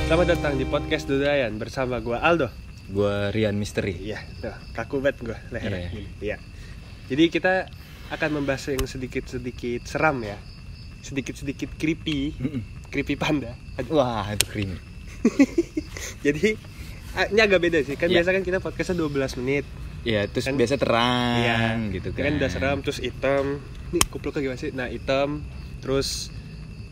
Selamat datang di podcast Dudayan bersama gue Aldo. Gue Rian Misteri. Iya, tuh, kaku banget gue lehernya. Iya. Iya. Jadi kita akan membahas yang sedikit-sedikit seram ya. Sedikit-sedikit creepy. Creepy panda. Aduh. Wah, itu creamy. Jadi ini agak beda sih. Kan Iya. biasa kan kita podcastnya 12 menit. Iya, terus Kan- biasa terang Iya. gitu Ini kan. kan udah seram terus hitam. Nih kupluknya gimana sih? Nah, hitam terus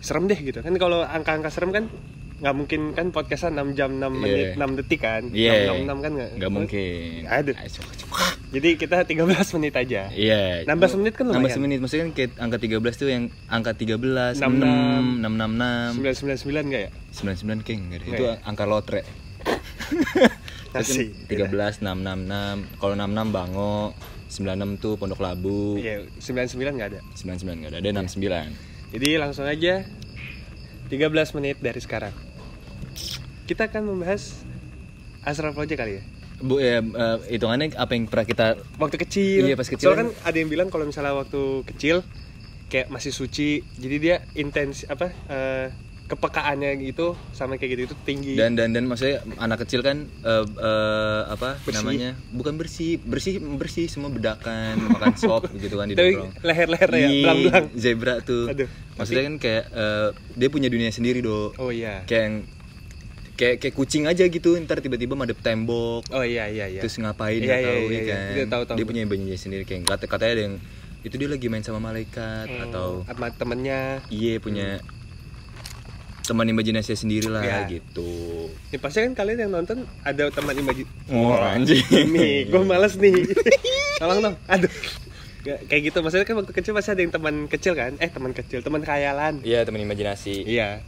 serem deh gitu. Kan kalau angka-angka serem kan nggak mungkin kan podcastnya 6 jam 6 menit Iya. 6 detik kan. Iya. 6 kan Nggak mungkin. Ada. Jadi kita 13 menit aja. Iya. Nambah semenit kan lumayan. 16 menit, maksudnya kan kayak angka 13 tuh yang angka 13, 66, 6, 999 enggak ya? 99 kayak enggak deh. Nggak Itu ya? angka lotre. Nasi. 13, 666. Kalau 66 Bango, 96 tuh Pondok Labu. Iya, 99 enggak ada. 99 enggak ada, 69. Jadi langsung aja 13 menit dari sekarang. Kita akan membahas Astral Project kali ya. Bu ya, hitungannya apa yang pernah kita Waktu kecil. Iya, pas kecil Soalnya kan ada yang bilang kalau misalnya waktu kecil kayak masih suci, jadi dia intens kepekaannya gitu sama kayak gitu itu tinggi. dan maksudnya anak kecil kan apa Bersih. namanya, bukan bersih semua bedakan makan sop gitu kan di Tapi nongkrong. leher-lehernya ya, Ih, belang-belang. zebra tuh. Aduh, Maksudnya kan kayak dia punya dunia sendiri Oh iya. kayak kucing aja gitu, ntar tiba-tiba madep tembok Oh iya. terus ngapain Iya, nggak iya, tahu iya, ya iya. kan. Dia tahu. Dia punya dunia sendiri, kayak katanya ada yang itu dia lagi main sama malaikat atau sama temennya. iya punya teman imajinasi sendiri lah Iya. gitu. Ya pasti kan kalian yang nonton ada teman Oh, anjing. Nih, gue males nih. Tolong dong. Aduh. Kayak gitu, maksudnya kan waktu kecil pasti ada yang teman kecil kan? Teman khayalan. Iya, teman imajinasi. Iya.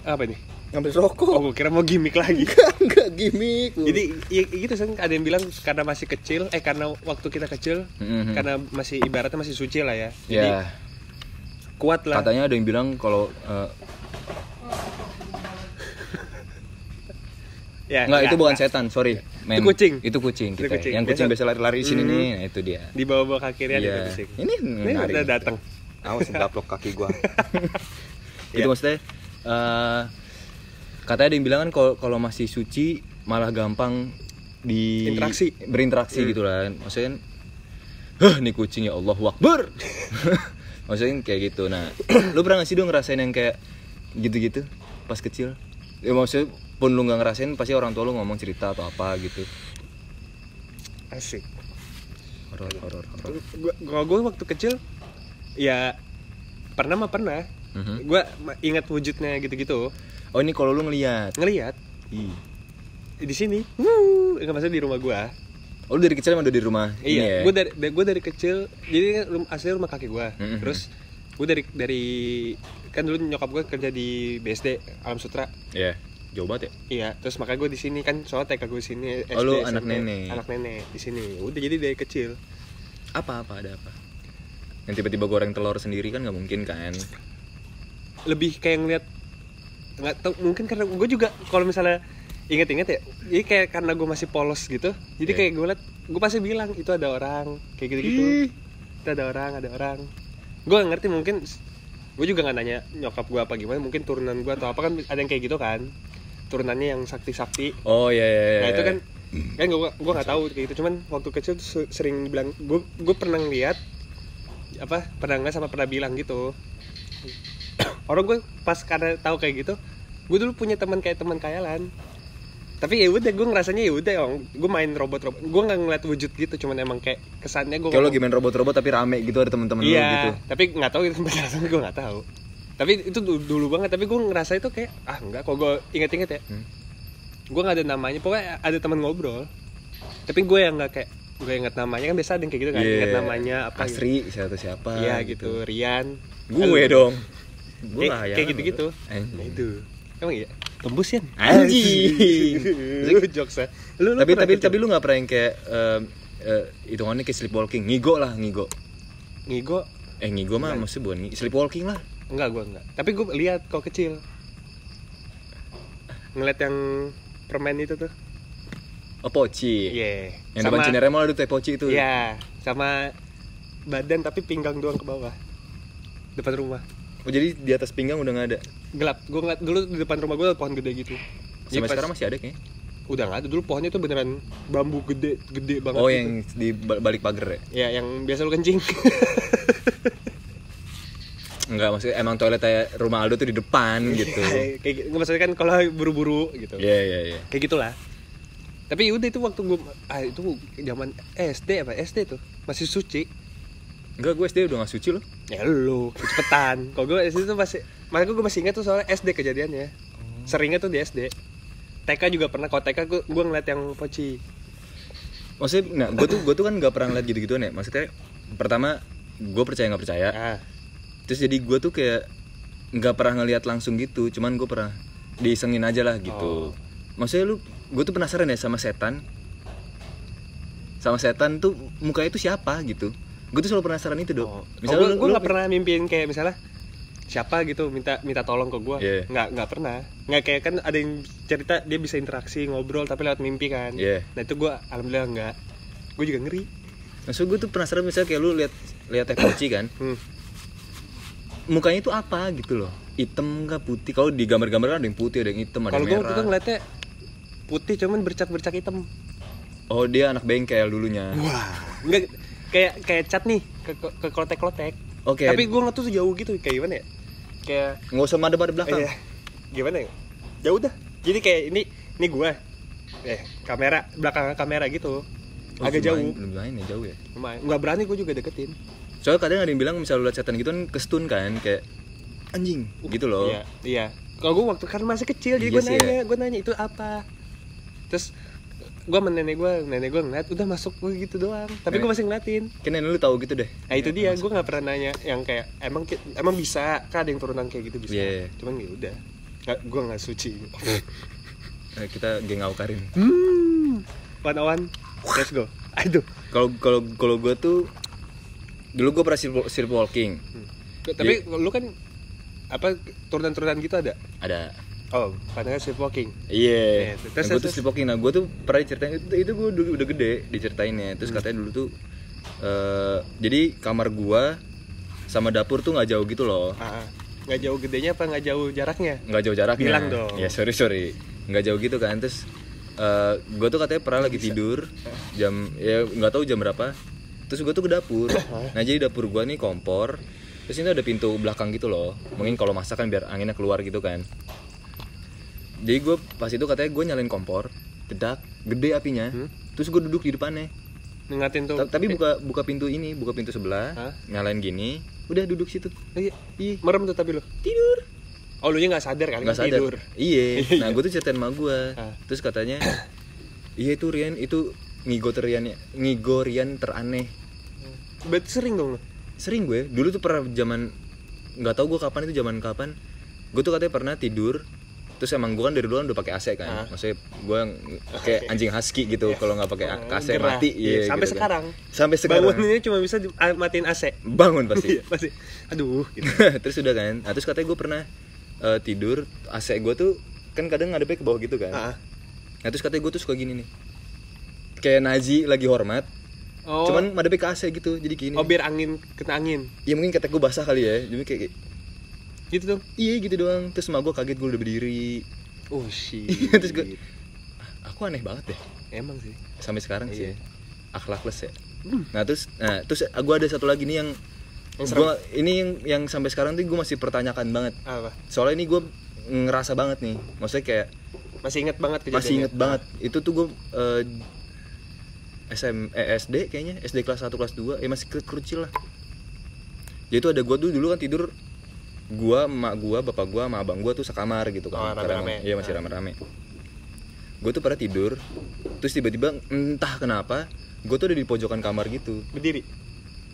Apa nih? Ngambil rokok. Oh, gue kira mau gimmick lagi. Enggak gimmick. Jadi ya, gitu kan ada yang bilang karena masih kecil, karena waktu kita kecil, Mhm. karena masih ibaratnya masih suci lah ya. Jadi Ya, kuat lah. katanya ada yang bilang kalau Ya, enggak, itu bukan setan, sorry. Itu kucing. Itu kucing Itu kita. kucing. Yang kucing biasa lari-lari di sini Hmm. nih, nah itu dia. Di bawah-bawah kaki Rian Iya. ada kucing. Ini Ini udah datang. Awas gaplok kaki gua. Iya. Itu maksudnya katanya ada yang bilang kan kalau masih suci malah gampang berinteraksi gitu lah. Maksudnya kan nih kucing ya Allahu Akbar. Maksudnya kan kayak gitu. Nah, lu pernah gak sih dong ngerasain yang kayak gitu-gitu pas kecil? Ya maksudnya pun lu gak ngerasain, pasti orang tua lu ngomong cerita atau apa gitu. Asik. Horor. Kalau gue waktu kecil ya pernah. Mhm. Gue ingat wujudnya gitu-gitu. Oh, ini kalau lu ngelihat. Ngelihat Ih. di sini. Enggak, maksudnya di rumah gue. Oh, lu dari kecil emang udah di rumah? Iya. Ini ya? Gue dari kecil. Jadi asli rumah kakek gue. Mhm. Terus gue dari kan dulu nyokap gue kerja di BSD Alam Sutra. Iya. Jauh banget ya? Iya. Terus makanya gue di sini kan soalnya TK gue di sini. Oh, lu SD, anak SMP, nenek. Anak nenek di sini. Udah jadi dari kecil. Apa ada apa? Yang tiba-tiba goreng telur sendiri kan nggak mungkin kan? Lebih kayak ngeliat, nggak tahu, mungkin karena gue juga kalau misalnya inget-inget ya, jadi kayak karena gue masih polos gitu, jadi Iya. kayak gue liat, gue pasti bilang itu ada orang kayak gitu-gitu. Itu ada orang. Gue nggak ngerti, mungkin gue juga nggak nanya nyokap gue apa gimana, mungkin turunan gue atau apa, kan ada yang kayak gitu kan, turunannya yang sakti. Oh iya. Nah itu kan gue nggak tahu kayak gitu. Cuman waktu kecil tuh sering bilang, gue pernah ngeliat pernah nggak sama pernah bilang gitu. Orang gue pas karena tahu kayak gitu, gue dulu punya teman khayalan. Tapi ya udah, gue ngerasanya ya udah, gue main robot. Gue nggak ngeliat wujud gitu, cuman emang kayak kesannya gue. Kalau lagi main robot-robot tapi rame gitu, ada teman-teman lu gitu. Iya, tapi nggak tahu itu penjelasan, gue nggak tahu. Tapi itu dulu banget. Tapi gue ngerasa itu kayak enggak. Kalau gue inget-inget ya, gue nggak ada namanya. Pokoknya ada teman ngobrol. Tapi gue yang nggak kayak gue inget namanya, kan biasa ada yang kayak gitu kan, inget namanya apa? Asri siapa? Iya gitu, Rian. Gue dong. Gue Kayak gitu-gitu. Nah itu. Emang iya? Tembus ya? Anjing. Lu jokes ya. Tapi lu nggak pernah yang kayak hitungannya kayak sleepwalking, ngigo. Ngigo? Ngigo mah maksudnya bukan sleepwalking lah. Enggak, gue enggak. Tapi gue lihat kok kecil. Ngeliat yang permen itu tuh. Oh, poci. Iya. Yang depan Cineremol ada teh poci itu. Iya, sama badan tapi pinggang doang ke bawah. Depan rumah. Oh jadi di atas pinggang udah nggak ada. Gelap. Gue ngeliat dulu di depan rumah gue ada pohon gede gitu. Jadi Sampai pas- sekarang masih ada kayaknya. udah nggak ada. Dulu pohonnya tuh beneran bambu gede banget. Oh gitu. yang di balik pagar ya? Ya yang biasa lu kencing. Enggak, maksudnya emang toiletnya rumah Aldo tuh di depan gitu. Kayak maksudnya kan kalau buru-buru gitu. Iya. Kayak gitulah. Tapi udah itu waktu gue itu zaman SD tuh masih suci. Enggak, gue SD udah gak suci loh. Ya lu cepetan. Kalau gue SD tuh makanya gue masih ingat tuh soalnya SD kejadiannya. Seringnya tuh di SD. TK juga pernah. Kalau TK gue ngeliat yang poci. Maksudnya, nah gue tuh kan gak pernah ngeliat gitu-gituan ya. Maksudnya pertama gue percaya nggak percaya. Terus jadi gue tuh kayak nggak pernah ngeliat langsung gitu. Cuman gue pernah diisengin aja lah gitu. Maksudnya gue tuh penasaran ya sama setan. Sama setan tuh mukanya tuh siapa gitu. Gue tuh selalu penasaran itu, Dok. Misalnya gue nggak pernah mimpiin kayak misalnya siapa gitu minta tolong ke gue. Nggak pernah. Nggak kayak kan ada yang cerita dia bisa interaksi ngobrol tapi lewat mimpi kan. Nah itu gue alhamdulillah nggak. Gue juga ngeri. Maksud gue tuh penasaran misalnya kayak lu lihat teh poci kan. Mukanya itu apa gitu loh. Hitam nggak putih? Kalau di gambar-gambar kan ada yang putih, ada yang hitam, ada yang merah. Kalau gue waktu itu ngeliatnya putih cuman bercak-bercak hitam. Oh dia anak bengkel dulunya. Wah, enggak kayak cat nih ke klotek-klotek. Oke. Tapi gue nggak tuh jauh gitu kayak gimana ya? Kayak nggak usah madep belakang. Gimana ya? Jauh dah. Jadi kayak ini gue. Kamera belakang kamera gitu. Agak jauh. Lumayan ya jauh ya. Lumayan. Nggak berani gue juga deketin. Soalnya kadang ada yang bilang misal lu lihat setan gitu kan kestun kan kayak anjing gitu loh. Iya. Kalau gue waktu kan masih kecil jadi gue nanya itu apa. Terus gue sama nenek gue ngeliat udah masuk gue gitu doang. Tapi gue masih ngeliatin. Kayaknya lu tahu gitu deh. Nah itu dia, gue nggak pernah nanya yang kayak emang bisa kan ada yang turunan kayak gitu bisa. Cuman ya udah. Gue nggak suci. Kita geng Aukarin. One, let's go. Aduh. Kalau gue tuh dulu gue pernah sleepwalking. Tapi lu kan apa turunan gitu ada? Ada. Oh, padahal sleepwalking. Iya. Gue tuh sleepwalking. Nah, gue tuh pernah diceritain itu gue udah gede diceritain ya. Terus katanya dulu tuh jadi kamar gue sama dapur tuh nggak jauh gitu loh. Nggak jauh gedenya apa nggak jauh jaraknya? Nggak jauh jaraknya. Bilang dong. Ya sorry. Nggak jauh gitu kan. Terus gue tuh katanya pernah lagi tidur jam ya nggak tahu jam berapa. Terus gue tuh ke dapur. Nah jadi dapur gue nih kompor. Terus ini ada pintu belakang gitu loh. Mungkin kalau masak kan biar anginnya keluar gitu kan. Jadi gue pas itu katanya gue nyalain kompor, dedak, gede apinya. Terus gue duduk di depannya. Nengatin tuh. Tapi buka pintu ini, buka pintu sebelah, nyalain gini, udah duduk situ. Iya. Merem tuh tapi lo tidur. Oh lu nya nggak sadar kan? Nggak sadar. Tidur. Iya. Nah gue tuh ceritain sama gue. Terus katanya, iya itu Rian itu ngigorian teraneh. Berarti sering dong lo? Sering gue. Dulu tuh pernah zaman nggak tahu gue kapan itu zaman kapan. Gue tuh katanya pernah tidur. Terus emang gue kan dari dulu udah pakai AC kan. Maksudnya gue kayak anjing husky gitu kalau nggak pakai AC mati. Iya. Sampai gitu sekarang. Kan. Sampai sekarang. Bangunnya cuma bisa matiin AC. Bangun pasti. Pasti. Aduh. Gitu. Terus udah kan. Nah, terus katanya gue pernah tidur AC gue tuh kan kadang ngadepnya ke bawah gitu kan. Nah terus katanya gue tuh suka gini nih. Kayak Nazi lagi hormat. Cuman madepnya ke AC gitu, jadi gini. Oh biar kena angin. Iya mungkin kata gue basah kali ya, jadi kayak gitu dong. Iya gitu doang. Terus emak gue kaget gue udah berdiri. Oh shit. Terus gue, aku aneh banget deh. Emang sih. Sampai sekarang sih. Akhlakless ya. Nah terus gue ada satu lagi nih yang gue ini yang sampai sekarang tuh gue masih pertanyakan banget. Apa? Soalnya ini gue ngerasa banget nih. Maksudnya kayak masih inget banget kejadiannya. Masih inget banget. Itu tuh gue SD kayaknya, SD kelas 1 kelas 2, masih kecil lah. Jadi tuh ada gue tuh dulu kan tidur, gue, emak gue, bapak gue, sama abang gue tuh sekamar gitu kan. Rame-rame. Iya masih rame-rame. Gue tuh pada tidur, terus tiba-tiba entah kenapa, gue tuh ada di pojokan kamar gitu. Berdiri?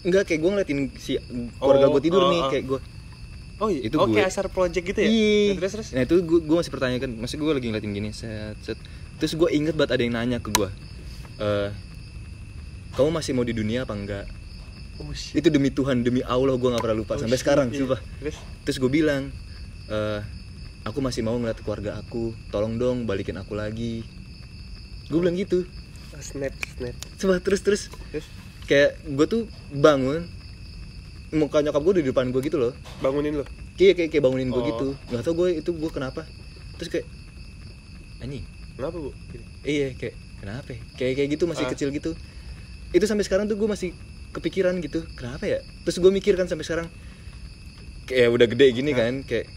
Enggak, kayak gue ngeliatin si keluarga gue tidur nih, kayak gue. Oh iya, itu kayak asar project gitu ya? Iya. Terus. Nah itu gue masih pertanyakan, maksudnya gue lagi ngeliatin gini, set. Terus gue inget banget ada yang nanya ke gue, kamu masih mau di dunia apa enggak? Oh, shit. Itu demi Tuhan, demi Allah gue gak pernah lupa sampai sekarang, sumpah. Terus gue bilang, aku masih mau ngeliat keluarga aku, tolong dong balikin aku lagi. Gue bilang gitu. Snap. Sumpah, terus kayak gue tuh bangun, muka nyokap gue di depan gue gitu loh. Bangunin lo. Kayak bangunin gue Oh. gitu. Nggak tau gue kenapa. Terus kayak anjing. Kenapa, Bu? Gini. Iya kayak kenapa? Kayak gitu masih Ah. kecil gitu. Itu sampai sekarang tuh gue masih kepikiran gitu. Kenapa ya? Terus gue mikir kan sampai sekarang kayak udah gede gini kan kayak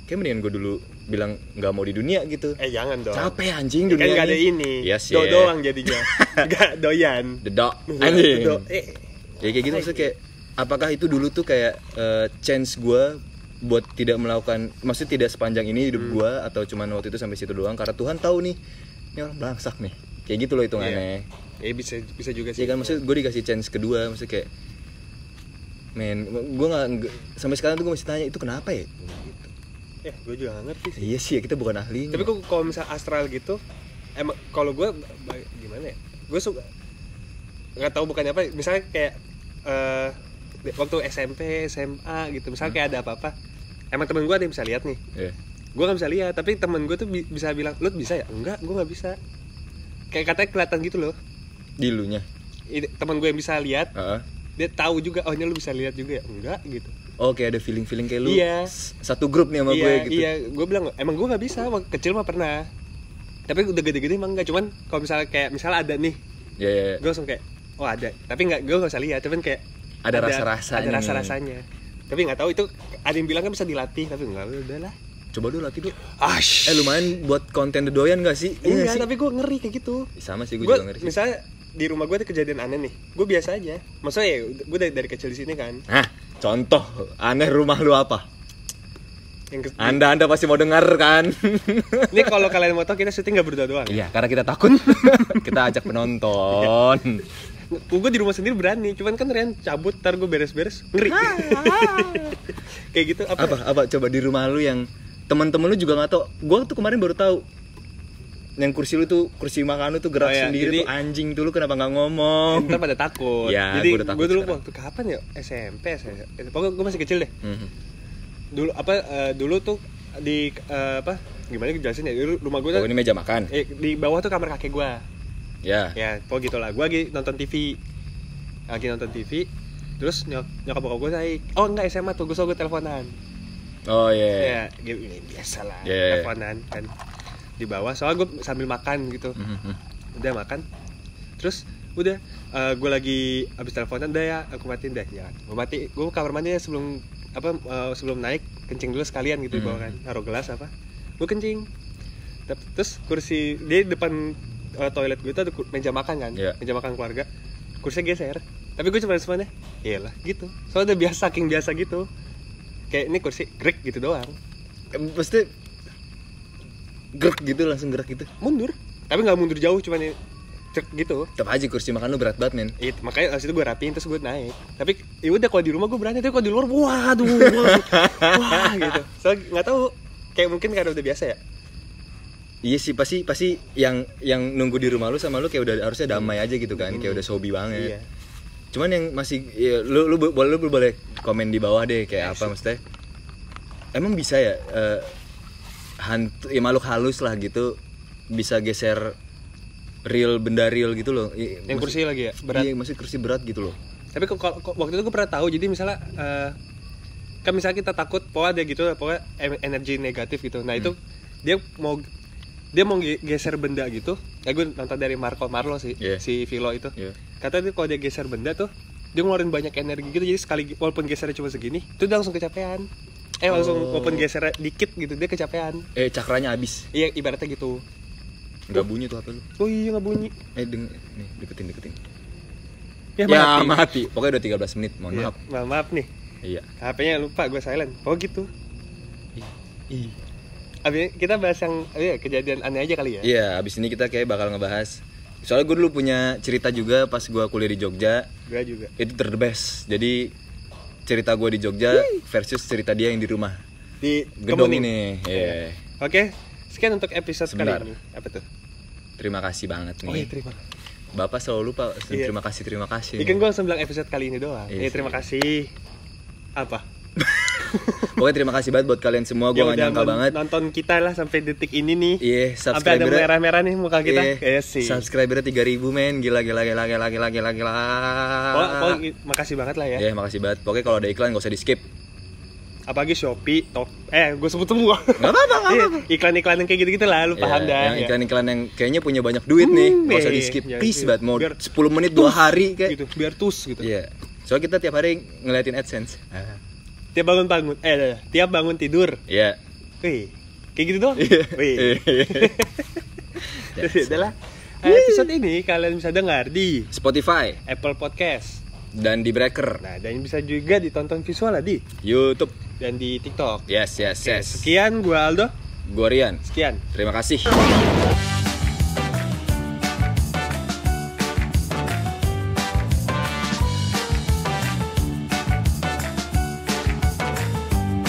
mendingan gue dulu bilang nggak mau di dunia gitu. Jangan dong. Capek anjing Kan dunia nggak ada ini. Yes, Do yeah. doang jadinya. Nggak doyan. Dedok anjing. Do. Ya kayak gitu maksudnya kayak apakah itu dulu tuh kayak chance gue buat tidak melakukan, maksudnya tidak sepanjang ini hidup gue atau cuman waktu itu sampai situ doang karena Tuhan tahu nih ini orang belangsak nih kayak gitu loh hitungannya. Bisa juga sih. Ya kan maksudnya gue dikasih chance kedua, maksudnya kayak men gue nggak sampai sekarang tuh gue masih tanya itu kenapa ya gitu. Gue juga nggak ngerti sih. Iya sih ya, kita bukan ahlinya. Tapi kok kalau misal astral gitu, emang kalau gue gimana ya? Gue suka nggak tahu bukannya apa. Misalnya kayak waktu SMP, SMA gitu. Misalnya kayak ada apa-apa, emang temen gue ada yang bisa lihat nih. Iya. Gue nggak bisa lihat, tapi temen gue tuh bisa bilang, lu bisa ya? Enggak, gue nggak bisa. Kayak katanya kelihatan gitu loh. Dilunya. Temen gue yang bisa lihat, Heeh. dia tahu juga, oh ini lu bisa lihat juga ya? Enggak gitu. Oh kayak ada feeling kayak lu Iya. Satu grup nih sama gue gitu. Iya, gue bilang emang gue nggak bisa. Waktu kecil mah pernah, tapi udah gede-gede emang enggak. Cuman kalau misalnya kayak ada nih, Iya. gue langsung kayak oh ada, tapi nggak, gue nggak usah lihat, cuman kayak Ada rasa-rasanya ada nih. rasa-rasanya, tapi nggak tahu itu. Ada yang bilang kan bisa dilatih, tapi enggak, udah lah. Coba dulu latih dulu. Ash. Lumayan buat konten doyan gak sih? Iya Enggak, sih? tapi gue ngeri kayak gitu. Sama sih gue Gue juga ngeri sih. misalnya di rumah gue ada kejadian aneh nih, gue biasa aja. Maksudnya ya gue dari kecil di sini kan. Nah, contoh aneh rumah lu apa? Yang Anda pasti mau dengar kan? ini kalau kalian mau tahu kita syuting nggak berdua doang. Iya, karena kita takut. Kita ajak penonton. Gue di rumah sendiri berani, cuman kan Rian cabut, ntar gue beres-beres ngeri. Kayak gitu Apa coba di rumah lu yang teman-teman lu juga nggak tahu. Gua tuh kemarin baru tahu yang kursi lu tuh, kursi makan lu tuh gerak Oh, iya. sendiri. Jadi- tuh anjing tuh lu kenapa nggak ngomong? Ntar pada takut. Ya, Jadi gua udah takut gue dulu sekarang. waktu kapan ya, SMP, pokoknya gue masih kecil deh. Mhm. Dulu tuh di gimana jelasin ya, dulu rumah gue tuh Oh, ini meja makan. di bawah tuh kamar kakek gue. Ya. Ya pokoknya gitulah, gue lagi nonton TV, terus nyokap bokap gue naik. Oh enggak, SMA tuh gue teleponan. Oh iya. Ya gini, biasa lah, Yeah. teleponan kan di bawah, soalnya gue sambil makan gitu. Mhm. Udah makan, terus udah gue lagi abis teleponan, udah ya aku matiin deh, jangan gue kamar mandi ya sebelum sebelum naik kencing dulu sekalian gitu di bawah kan, naruh gelas gue kencing. Terus kursi dia depan toilet gue itu ada meja makan kan, Yeah. meja makan keluarga, kursinya geser, tapi gue cuma semuanya iyalah gitu, soalnya udah biasa, saking biasa gitu, kayak ini kursi grek gitu doang, Pasti gerak gitu, langsung gerak gitu. mundur, tapi nggak mundur jauh, cuma cek gitu. Tetap aja kursi makan lu berat banget, men. Itu makanya abis itu gue rapiin, terus gue naik. Tapi ya udah, kalau di rumah gue berani, tapi kalau di luar waduh, wah gitu. Soalnya nggak tahu, kayak mungkin karena udah biasa ya. Iya sih, pasti yang nunggu di rumah lu sama lu kayak udah harusnya damai aja gitu kan, kayak udah sobi banget. Iya. Cuman yang masih ya, lu boleh komen di bawah deh kayak apa maksudnya. Emang bisa ya hantu ya, makhluk halus lah gitu bisa geser benda real gitu loh. Yang kursi lagi ya, berat. Iya, masih kursi berat gitu loh. Tapi waktu itu gue pernah tahu, jadi misalnya kan misalnya kita takut pokoknya ada gitu, pokoknya energi negatif gitu. Nah itu dia mau geser benda gitu. Ya gue nonton dari Marco Marlo sih, Yeah. si Vilo itu. Yeah. Katanya dia kalau dia geser benda tuh, dia ngeluarin banyak energi gitu. Jadi sekali walaupun gesernya cuma segini, itu dia langsung kecapean. Walaupun geser dikit gitu, dia kecapean. Cakranya habis. Iya, ibaratnya gitu. Nggak bunyi tuh HP lu. Oh iya, nggak bunyi. Nih, deketin. Ya, Ya, mati. mati. Pokoknya udah 13 menit, mohon Iya, maaf. maaf nih. Iya. HP-nya lupa gue silent. Oh gitu. Ih. Abis kita bahas yang kejadian aneh aja kali ya. Iya, abis ini kita kayak bakal ngebahas. Soalnya gue dulu punya cerita juga pas gue kuliah di Jogja. Gue juga. Itu the best. Jadi cerita gue di Jogja versus cerita dia yang di rumah. Di Gedong Kemuning. ini. Iya. Oke, sekian untuk episode Sebentar. kali ini. Apa tuh? Terima kasih banget Oh iya, nih. terima. Bapak selalu lupa. Iya. Terima kasih. Ikan gue langsung bilang episode kali ini doang. Iya Terima sih. kasih. Apa? Pokoknya terima kasih banget buat kalian semua. Gue Yang gak udah nyangka banget. nonton kita lah sampai detik ini nih. Iya, Sampai ada subscriber merah-merah nih muka kita. Iya, sih. subscribernya 3.000 men. Gila. Makasih banget lah ya. Iya, makasih banget. Pokoknya kalau ada iklan gak usah di skip. Apalagi Shopee, gue sebut semua. Gak apa-apa. Iklan-iklan yang kayak gitu-gitu lah, lu paham dah. Yang ya. iklan-iklan yang kayaknya punya banyak duit nih, gak usah di skip. Ya, Please biar- banget, mau biar 10 menit 2 hari kayak. gitu, biar tus gitu. Iya. Soalnya kita tiap hari ngeliatin AdSense. Tiap bangun tidur. Iya. Wih, kayak gitu doang. Iya. Wih. Terus adalah episode ini kalian bisa dengar di Spotify Apple Podcast. dan di Breaker, Nah, dan bisa juga ditonton visual lah di YouTube. dan di TikTok. Yes. Sekian, gua Aldo. Gua Rian. Sekian. Terima kasih.